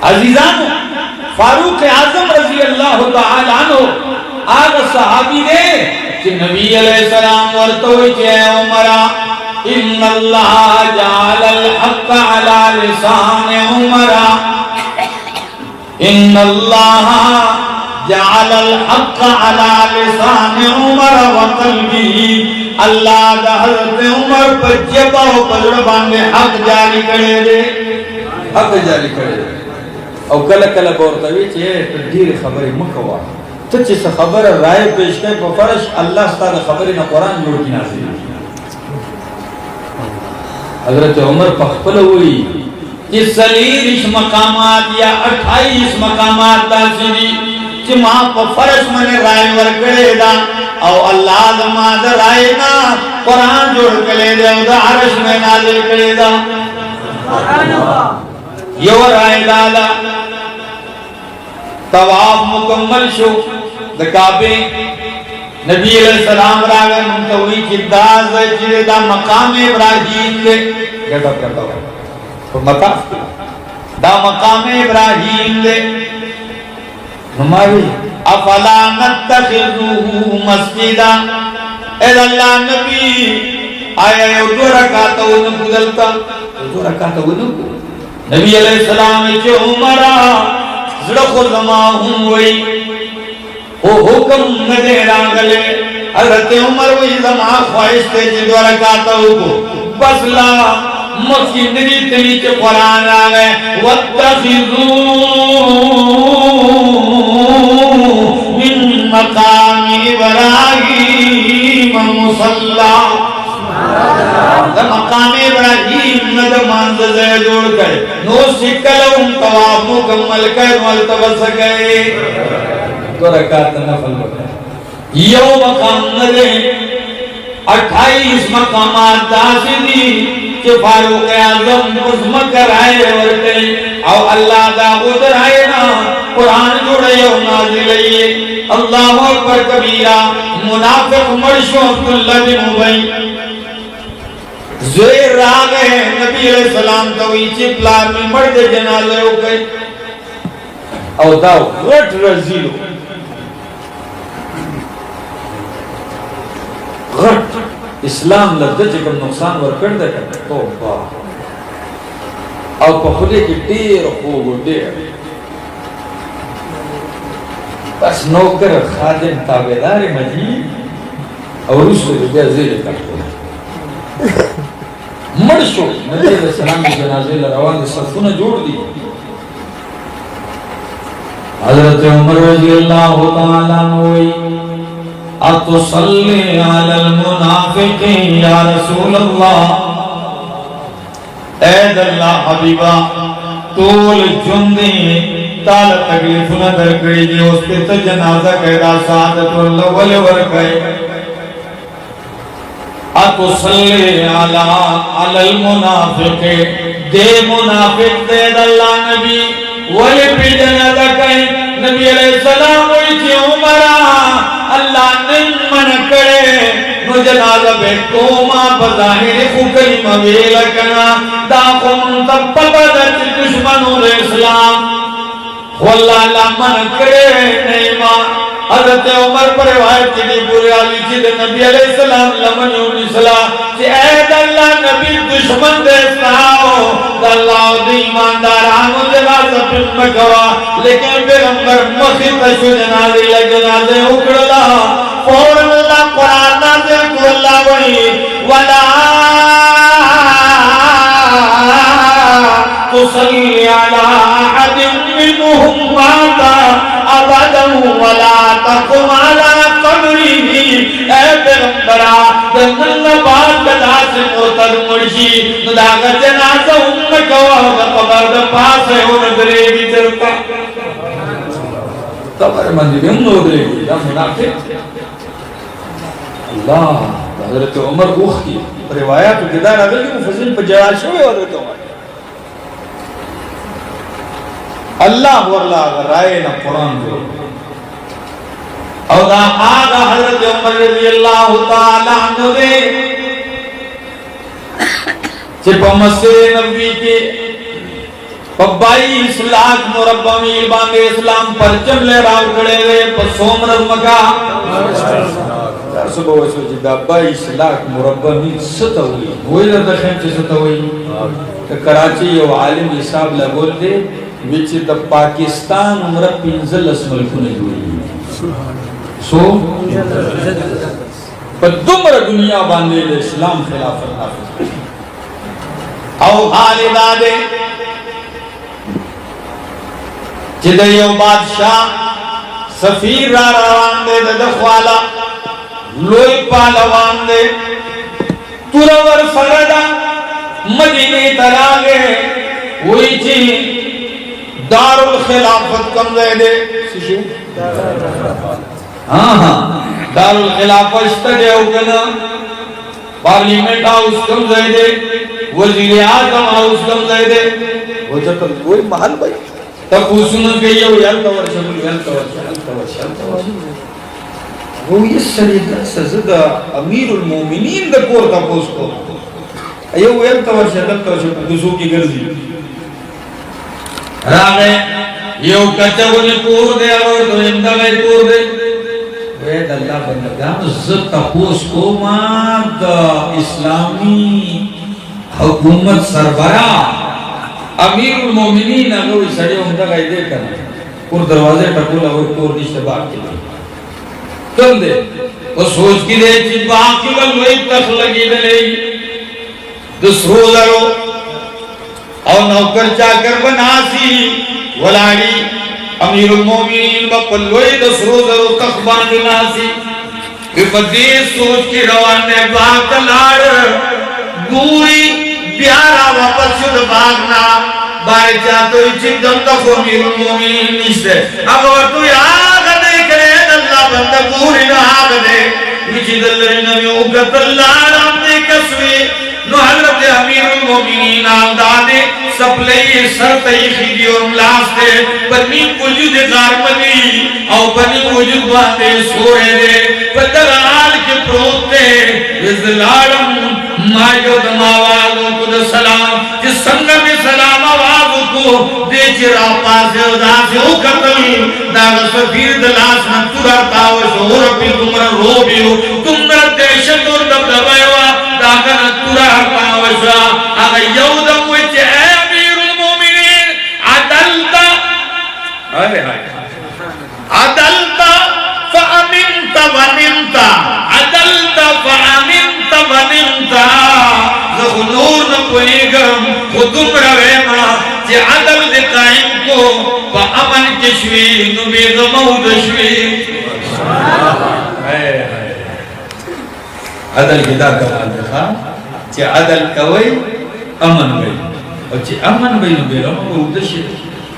عزیزان فاروق اعظم رضی اللہ تعالی عنہ آگا صحابی دے کہ نبی علیہ السلام ورطوئی کہ اے عمرہ ان اللہ جعل الحق علی لسان عمرہ ان اللہ جعل الحق علی لسان عمر وقلبی اللہ دا حضرت عمر پر جبا و پذربان میں حق جاری کرے دے حق جاری کرے دے او کل کل بورتوی چھے دیر خبری مکوا تو چیز خبر رائے پیش کر فرش اللہ ستا دا خبری نا قرآن جوڑ کی نازل حضرت عمر پخپل ہوئی کہ سلیرش مقامات یا 28 مقامات دا سیدی کہ ماں پا فرش من رائے ورکڑے دا او اللہ دا مادر رائے نا قرآن جوڑ کلے دے او دا عرش میں نازل کلے دا یو رائے دادا طواف مکمل شو دا کعبے نبی علیہ السلام راگے منتوی کی داز جیدے دا مقام ابراہیم دے گھٹا کرتا ہوا تو مطاف دا مقام ابراہیم دے ہماری افلا نتخذوه مسجدہ اے اللہ نبی آیا دو رکاتا ونکو دلتا دو رکاتا ونکو نبی علیہ السلام چو عمرہ زڑخو زماہوں وی او حکم ندے رانگلے حضرت عمر وی زمان خواہش تے جدو رکاتا ونکو بس لا مکندری تلی چو قرآن آگئے وَاتَّخِذُوا من مقام ابراہیم مصلا دا مقام ابراہیم ند مانز زیدوڑ گئے نو سکلوں تواب مکمل کر ملتبس گئے تو رکات نفل بکر یو مقام ندے 28 مقامات داسدی کہ فاروق اعظم مزمک رائے ورتے او اللہ دا قدر آئے نا قرآن جوڑے او نازلئیے اللہ اکبر کبیرہ منافق مرشو عبداللہ بن ابی زیر راگے نبی علیہ السلام توی چپلار میں مرد جنازے ہو گئے او داو غٹ رزیلو غٹ اسلام لگتا چکم نقصان ورکر دے کرتا توبہ او پخلے کی دیر خوب دیر بس نوکر خادم تابدار مجید اور اس کو بیا زیر کرتا مرشو نبی علیہ السلام کی جنازے لروان صفونہ جوڑ دی حضرت عمر رضی اللہ تعالیٰ نوئی اتصلی علی المنافقین یا رسول اللہ اید اللہ حبیبہ طول جندی تال تکلیف نہ در کری دی اس پہ تو جنازہ قیدہ سعادت اللہ ولی ورکے اتصلی علی المنافقین دے منافق دید اللہ نبی ولی پی جنازہ کہیں نبی علیہ السلام ویچی عمرہ اللہ نن من کرے نو جنازہ بے توما بظاہر خوکری مویل کنا دا خون تب بدت دشمنون اسلام واللہ اللہ من کرے نیمہ حضرت عمر پر روایت کی دی بوری آلی چید نبی علیہ السلام لمن یونی صلاح کہ اے اللہ نبی دشمن دے ساؤ دا اللہ دی ایماندارانو جنازہ پھر مکوا لیکن پیغمبر مخی تشو جنازے لجنازے اکڑلا فورن اللہ قرآن نازل کو اللہ وحی وَلَا تُصَلِّ عَلَىٰ أَحَدٍ مِّنْهُمْ مَاتَ أَبَدًا وَلَا تَقُمْ عَلَىٰ قَبْرِهِ اے پیغمبرہ دنگل نبات کدا سے موتر مرشی نداغ جنازہ امکوا قبر دا پاس ہے ندرے بھی چلتا قبر مندی بھی ندرے بھی دا منافق اللہ حضرت عمر اوخ کی روایات کدار آگل کی مفضل پر جوال شوئے حضرت عمر اللہ واللہ اگر رائے نا قرآن دے اور دا آگا حضرت عمر رضی اللہ تعالیٰ عنہ دے چپا مسجد نبی کے 22 لاکھ مربع میل باندے اسلام پرچم لے راو کڑے دے پسوم رزمکا صبح ویسو جدا 22 لاکھ مربع میل ستا ہوئی ہوئی در دخیم چی ستا ہوئی کراچی یو عالم حساب لگول دے وچ دا پاکستان عمرہ 15 ملکوں نے ہوئی سو پر دمر دنیا باندے دے اسلام خلافت نافذ او حال دادے جدہ یو بادشاہ سفیر را روان دے دخوالا لوئی پالوان دے تورور فردا مدینی تراغے ہوئی چی دار الخلافت کم دے سشی ہاں دار الخلافت اشتدے ہوگنا پارلیمنٹ ہاؤس کم دے وزیر اعظم ہاؤس کم دے وہ جب کوئی محل بھائی تب پوچھنا کہ یہ یلتا ورشا وہ یہ سلیدہ سزدہ امیر المومنین دا کور تا پوچھ کو یہ یلتا ورشا پوچھو کی گرزی راگے یہ کچھا گونے کور دے اور تو امدہ کور دے وید اللہ بندگان زدتا پوچھ کو ماد اسلامی حکومت سربراہ امیر المومنین اگر سڑے ہمدہ گئی دے کرنا اور دروازے ٹکولا وہ کور نشتے باقی لے کم دے وہ سوچ کی دے چی باقی لگوئی تک لگی دلے دس روز رو اور نوکر چاکر بناسی ولاڑی امیر المومنین بپلوئی دس روز رو تک باندناسی کہ پدیس سوچ کی روانے باقی لار گوری پیارا واپس شد باغنا بھائی چاہتوی چک دم تک امیر المومنین نشتے اب اور تو آگا دے کرے اللہ بندہ پوری نہ آگا دے وچی دلری نمی اوگت اللہ رام دے کسوی نو حضرت امیر المومنین آلدادے سپلئی سر تیخی دی اور ملاستے بنی وجود غارمدی او بنی وجود باندے سوئے دے پترال کے پروتے وزلالم مائیو دم آوازوں کو دے سلام جس سنگ میں سلام آوازوں کو دے چرا پاسے ادا سے ہو قتل داغ سفیر دلاس نتورا تاو شہور پی تمہر رو بھی ہو تمہر دیشت اور دب دبائیوا داغ نتورا تاو شاہ آگا یودم وچے اے امیر المومنین عدلتا عدلتا فأمنت ونمتا عدلتا فأمنت ونمتا زخنور نپوئیگم خودم رویما چی عدل دے قائم کو فأمن کشوی نبید مودشوی عدل کدا کمال دکھا چی عدل کوئی امن گئی اور چی امن گئی نبید مودشوی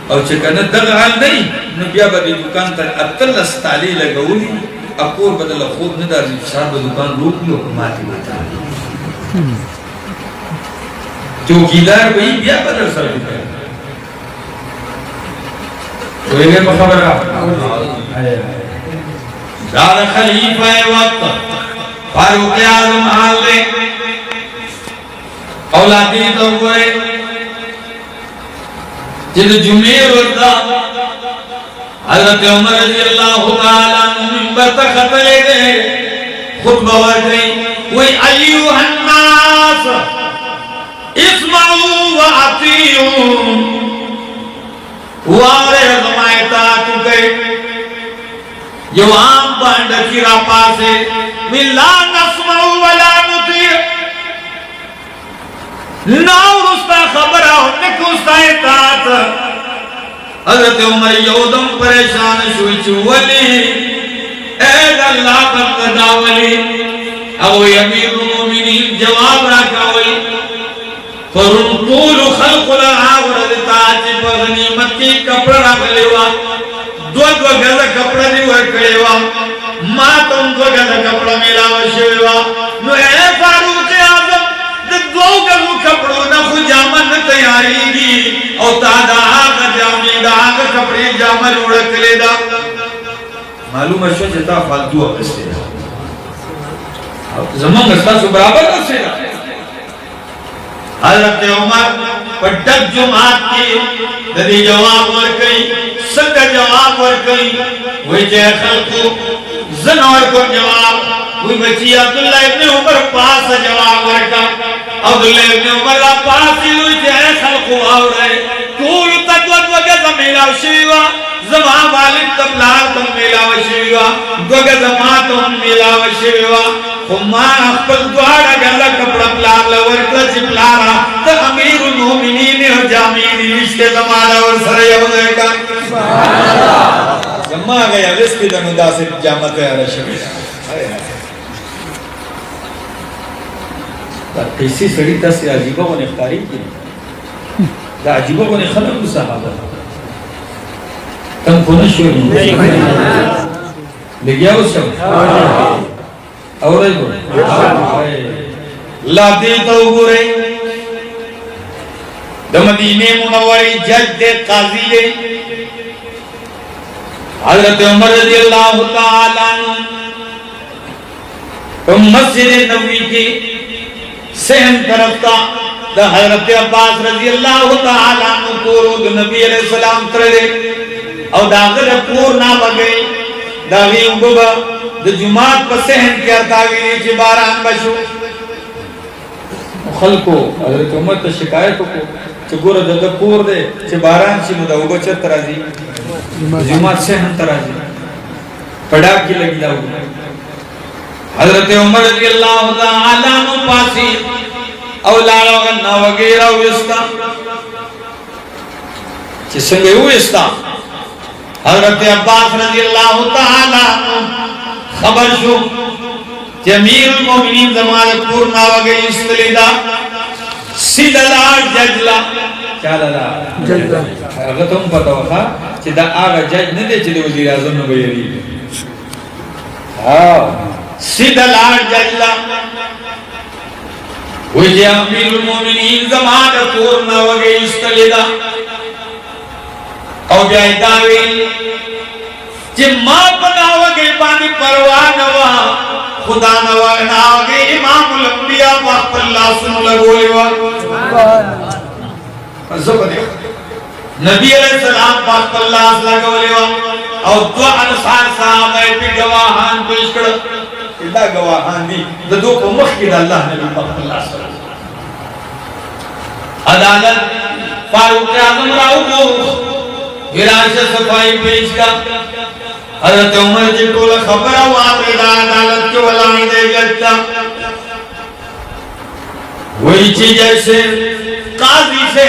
اور چکنے دغال نہیں نبیا بدی دکان تر اتل استعلی لگولی اکور بدل خود ندازی صاحب دکان روکی حکماتی بتا چوکیدار بھئی بیا بدل سر دکان تو ایگے مخبر آپ دار خلیفہ وقت فاروق اعظم حال دے اولادی تو ہوئے جن جمعیر وردہ حضرت عمر رضی اللہ تعالیٰ ممبر تک خطلے دے خطبہ ورگئی وی ایوہ الناس اسمعوا وعطیعوا وارے غمائتا چکے جو عام پانڈا کی راپا سے من لا نسمعوا ولا نطیع ناو رستا خبر آو نکوستا اطاعت حضرت عمر یودم پریشان شوئی چولی اید اللہ بندہ ولی اوی امیر المومنین جواب راکاوی فرم طول خلق العاورد تاچی پر غنیمت کی کپڑا راکلیوا دو گزا کپڑا دیوا کلیوا ماتم دو گزا کپڑا ملاو شویوا نو اے فاروق اعظم دو گزو کپڑو نا خود جامن تیاری دی او تا دا آگا جامی دا آگا کپڑی جامن اڑک لے دا معلوم ہے جتا فالتو اپستے دا زمان گستا سو برابر اپستے دا حضرت عمر پڑھک جماعت کی ددی جواب ورکئی سکا جواب ورکئی وہی جے خلقو زنور کو جواب وہی بچی عبداللہ ابن عمر پاس جواب ورکا عبداللہ ابن عمر پاس وہی جے خلقو آو رہے کول تدود وگا زمیلاو شیوا زمان والد تبلار تم میلاو شیوا دوگا زمان تم میلاو شیوا خمان اخبر دوارا گلہ کپڑا پلار لورکلا چی پلارا تا امیر المومنین و جامعین رشتے زمانہ اور سرے عوضے کا زمان گیا رسکی دنو دا سے جامعت ہے رشوی دا کسی سڑی تا سے عجیبہ کو نختاری کی دا عجیبہ کو نخلق صحابہ تم کونش ہوئی لگیا اس شب اور لاتی تو گرے مدینے منوری جج دے قاضی دے حضرت عمر رضی اللہ تعالیٰ مسجد نبوی کی سہن طرف تا دا حضرت عباس رضی اللہ تعالیٰ کو نبی علیہ السلام تردے اور داغر پور نہ بگئی داغی انگوبا دا جماعت پر سہن کرتا گئی نیچے باران بشو خلقو حضرت عمر تا شکایتو کو چھ گورا دا پور دے چھ باران چھ مدہ اوگا چھ ترازی جماعت سہن ترازی پڑا کی لگی لاؤ حضرت عمر رضی اللہ تعالیٰ عنہ پاسی اولالا غنہ وغیرہ ہوئستا چھ سنگے ہوئستا حضرت عباس رضی اللہ تعالیٰ خبر شو جمیر المومنین زمان پورنا وگئی استلیدہ سیدھا ججلا کیا لالا ججلا اگر تم پتا ہوگا کہ دا آگا جج نہیں دے چلے وزیر اعظم نو بیری سیدھا ججلا وہی امیر المومنین زمان پورنا وگئی استلیدہ او بیائی داوی جی ماں بناوگے بانی پروانوا خدا نواناوگے امام الانبیاء وقت اللہ سن لگولے نبی علیہ السلام وقت اللہ سن لگولے او دو انصار صحابہ پی گواہان پیش کر اللہ گواہان دی دو کو مخید اللہ نبی وقت اللہ سن عدالت فاروق اعظم راؤ کو گراش صفائی پیش کا حضرت عمر جی کو خبر واقع عدالت کے ولائی دے گتا وہی چیز جیسے قاضی سے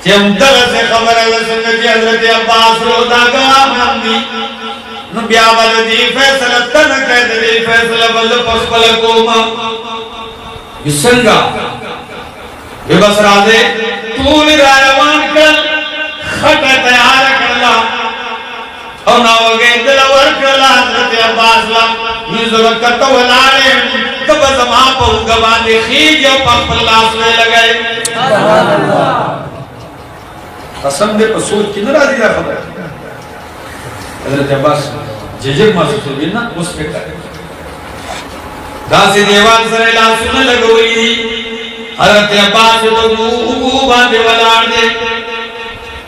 چمدر سے خبر اللہ سنگتی حضرت عباس رو دا گواہ حمدی نبیہ والدی فیصلہ تنکہ دلی فیصلہ بلد پسپل کوما یہ سنگا یہ بس رازے طول رائوان کر خطہ تیار کرلا اور ناوگے دلور کرلا حضرت عباس لا نزل کتو لارے کب زمان پہو گبان دے خیج اور پاک اللہ سوے لگئے قسم دے پر سوچ کی نرازی دا خبر حضرت عباس ججر محسوس ہوئی نا اس پہ کرے داسی دیوان سر اللہ سننے لگوئی دی حضرت عباس تو باندے والار دے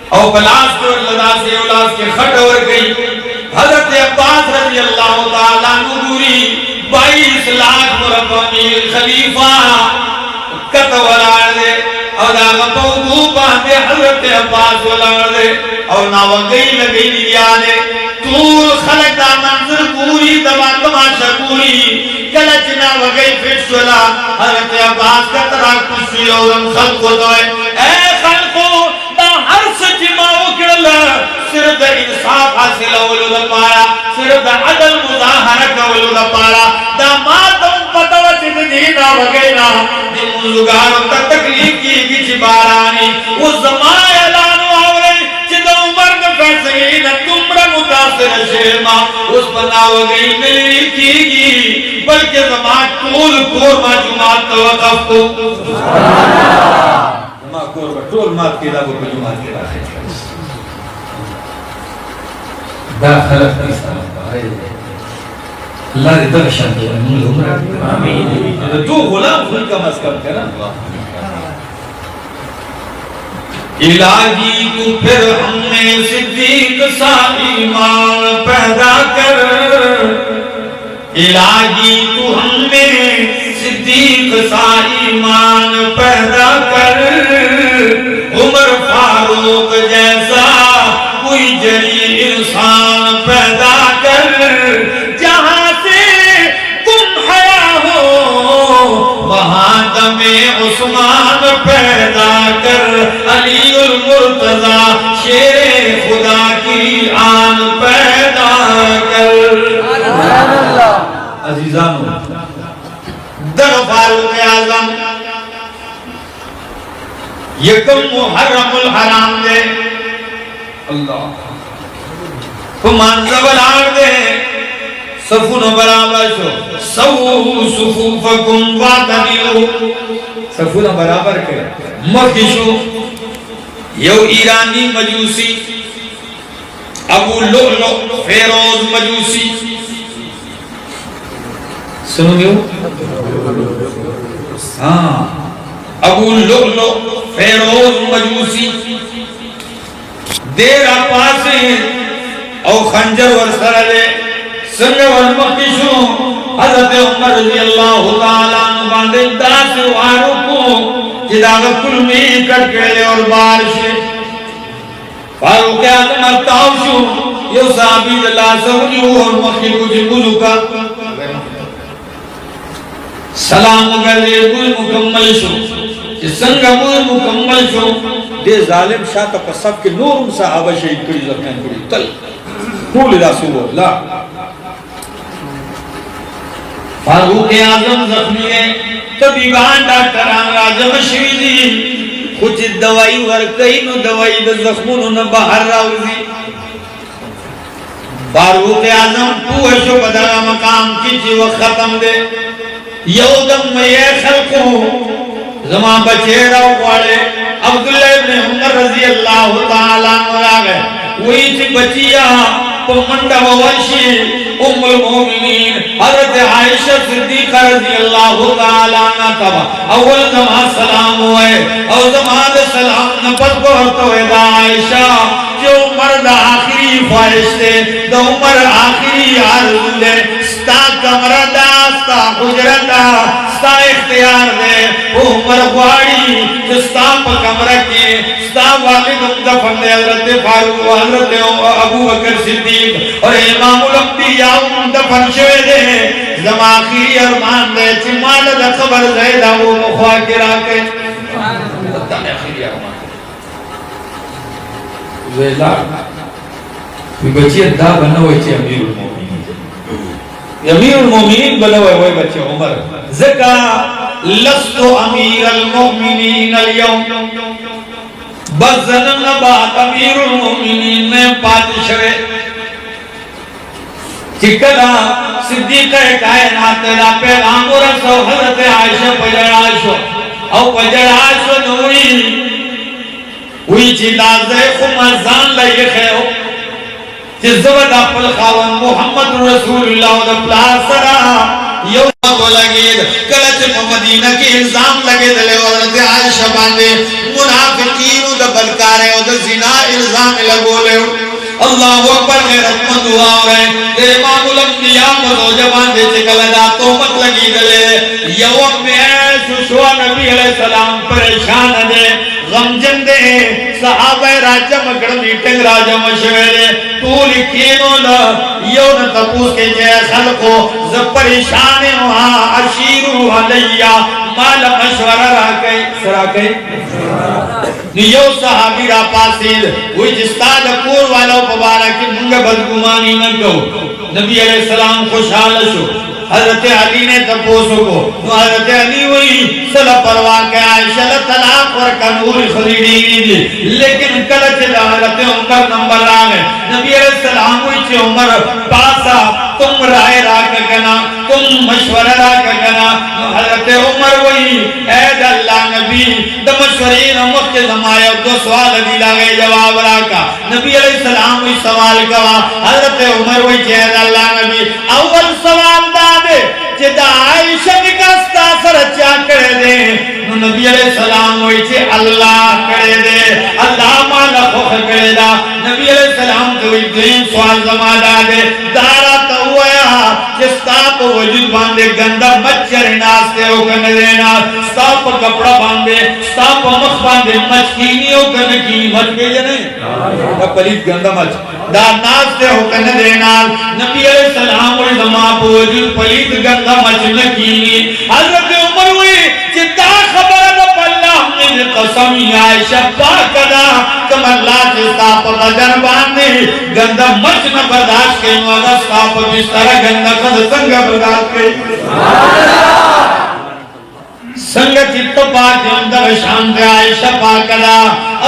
اور پلاس کو لدا سے اولاد کے خٹ اور گئی حضرت عباس رضی اللہ تعالیٰ نوری 22 لاکھ مربع میل خلیفہ کتولار دے اور آگا پوگو باندے حضرت عباس والار دے اور ناوگئی لگئی لیانے طول خلق دا منظر پوری دبان تماشا پوری کلچ ناوگئی فٹ شلا حضرت عباس کا تراک کسی اور ہم خلق کو دوئے اے خلقو ہر سچی ماں کرلا صرف دا انصاف حاصل اولو دا پارا صرف دا عدل مظاہرہ اولو دا پارا دا ماں تم پتو چیز دینا وگینا دی منزگاروں تا تکلیف کی گی چی بارانی اس زمان اعلانو آورے چی دا عمر دا فیصلی نا تمرا متاثر شیرما اس بنا وگئی ملی کی گی بلکہ زمان طول کورما جماعت توقف کو ٹول مات کی لابو کو جماعت کی راہ دا خلق کی سلام اللہ نے درشان دے آمین تو غلام خود کا مسکر کرنا الہی تو پھر ہم میں صدیق سا ایمان پیدا کر الہی تو ہم میں صدیق سا ایمان پیدا کر عمر فاروق جیسا کوئی جلیل انسان پیدا کر جہاں سے تم حیا ہو وہاں دم عثمان پیدا کر علی المرتضی شیر خدا کی آن پیدا کر عزیزانو در فاروق اعظم یکم محرم الحرام دے اللہ کمان زبل آر دے صفون برابر شو سوہو صفوفکم واتنیلو صفون برابر کرے مکشو یو ایرانی مجوسی ابو لؤلؤ فیروز مجوسی سنو گے ہاں ابو لؤلؤ فیروز مجوسی دیرہ پاسے او خنجر ورسرلے سنگ والمقشو حضرت عمر رضی اللہ تعالیٰ عنہ باندے داس وارو کو جداغ کل میں کٹ گئے اور بارشے فاروق اعظم ارتاوشو یو صحابی اللہ سہنیو اور مخی کچھ بلو کا سلام گلے مل مکمل شو سنگ مل مکمل شو دے ظالم شاہ تا پسب کے نورم صحابہ شہید کری زخمین کری تل قول رسول اللہ فاروق اعظم زخمی ہے طبیبان ڈاکٹران راجم شویدی کچھ دوائی ورکئی نو دوائی دا زخمونو نہ باہر راوزی فاروق اعظم پوشو بدرہ مقام کیچی وقت ختم دے یودم میں یہ خلقوں زمان بچے رو والے عبداللہ ابن عمر رضی اللہ تعالیٰ عنہ گئے وہی تھی بچیا پمندہ ووشی ام المومنین حضرت عائشہ صدیقہ رضی اللہ تعالیٰ عنہ تبا اول زمان سلام ہوئے او زمان سلام نپت بہت ہوئے دا عائشہ جو عمر دا آخری فائش دے دا عمر آخری عرض دے ستا کمرہ دا ستا حجرہ دا ستا اختیار دے عمر غواری ستا پا کمرہ کی ستا والد دفن دے حضرت فاروق و حضرت ابو بکر صدیق اور امام الانبیاء دفن شوئے دے زماخی ارمان دے چمال دا خبر زیدہ وہ مخواہ کرا کے آخری ارمان ویلا بچی دا بنوے چی امیر المومنین امیر المومنین بنوے ہوئے بچے عمر ذکا لست امیر المومنین اليوم بزن نبات امیر المومنین میں پادشوے چکلا صدیقہ کائنات دا پیغام رسو حضرت عائشہ پجڑاشو او پجڑاشو نوری وی چی دازے خمازان لئی خیو چی زود اپل خاون محمد رسول اللہ دا پلاسرا یو تو لگید کلچ مدینہ کی الزام لگے دلے حضرت عائشہ باندے منافقین دا بلکارے دا زنا الزام لگو لے اللہ اکبر غیرت مند ہوا ہوئے تیرے امام الانبیاء مزوجہ باندے چکل دا تومت لگی دلے یوم میں ایسو شوہ نبی علیہ السلام پریشان دے غمجن دے صحابہ راجہ مکڑ میٹنگ راجہ مشورے تولی کینو لا یون تپوس کے جے خلقو زب پریشانے وہاں اشیرو علیہ مال مشورہ راکے سراکے یو صحابی را پاسید وہی جستا دکور والا پبارا کی منگا بدگمانی نہ کہو نبی علیہ السلام خوشحال شو حضرت علی نے تپوسو کو حضرت علی وہی صلح پرواہ کے عائشہ طلاق ورکا نور خلیڈی دی لیکن کلچ حضرت عمر نمبر آگئے نبی علیہ السلام وہی چھے عمر پاسا تم رائے راکا کنا تم مشورہ راکا کنا حضرت عمر وہی اید اللہ نبی دا مشورین امت کے زمایہ دو سوال دی لاغے جواب راکا نبی علیہ السلام وی سوال کوا حضرت عمر وی چہد اللہ نبی اول سوال دادے چہ دا عائشہ نکاستا سر چا کرے دے نبی علیہ السلام وی چہ اللہ کرے دے اللہ مالا خوخ کرے دا نبی علیہ السلام تو دین سوال زمان دادے دارا تو ہوا جستا پا وجود باندے گندہ مچر ناستے ہو کن دینا ستا پا کپڑا باندے ستا پا مخ باندے مچ کینی ہو کن کی مچ کے جنے دا پلیت گندہ مچ دا ناستے ہو کن دینا نبی علیہ السلام وی زمان پا وجود پلیت گندہ مچ نکینی حضرت عمر ہوئی جتا خبر دا پاللہ من قسمی عائشہ پاکدا کم اللہ جستا پا بدن باندے گندہ مچ نہ برداشت کئی والا ستا پا بستر گندہ خد سنگا برداشت کئی سنگا چت پاک اندر شانت عائشہ پاکدا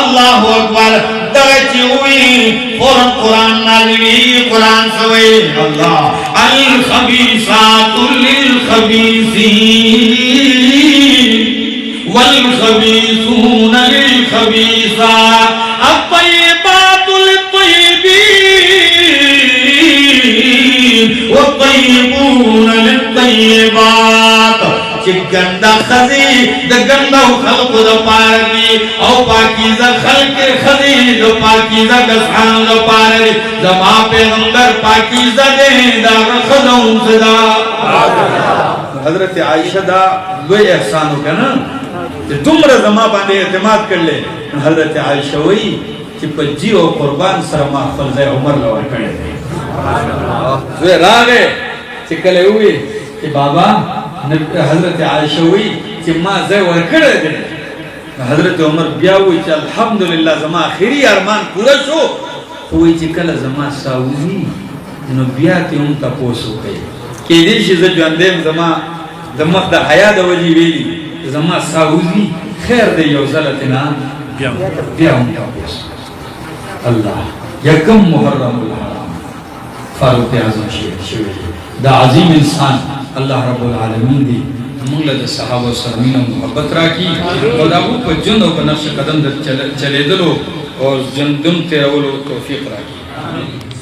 اللہ اکبر درچی ہوئی فوراں قرآن نازلی قرآن سوئی اللہ الخبیثات للخبیثین والخبیثون للخبیثات الطیبات للطیبین والطیبون للطیبات چی گندہ خزی دا گندہ خلق دا پارلی او پاکیزہ خلق خزی دا پاکیزہ گسحان دا پارلی زمان پیغمبر پاکیزہ دے دا خزون صدا حضرت عائشہ دا دوی احسانو کنا تم رزما باندے اعتماد کر لے حضرت عائشہ وی چی پجی و قربان سرما فلزے عمر لور کڑے دے راگے چی کلے ہوئی چی بابا حضرت عائشہ ہوئی چی ماں زے ورکڑے دے حضرت عمر بیا ہوئی چی الحمدللہ زما آخری ارمان پورا شو ہوئی چی کل زما ساوزی نو بیا تی ان تا پوسو کئی کہ دیشی زجو اندیم زما زمخ دا حیاء دا وجی ویلی زما ساوزی خیر دے یوزلتنا بیا ان تا پوسو اللہ یکم محرم الحرام فاروق اعظم شوی دا عظیم انسان اللہ رب العالمین دی مولد صحابہ سرمین و محبت راکی اور داو پا جن و پا نقش قدم در چلے دلو اور جندن تیرولو توفیق راکی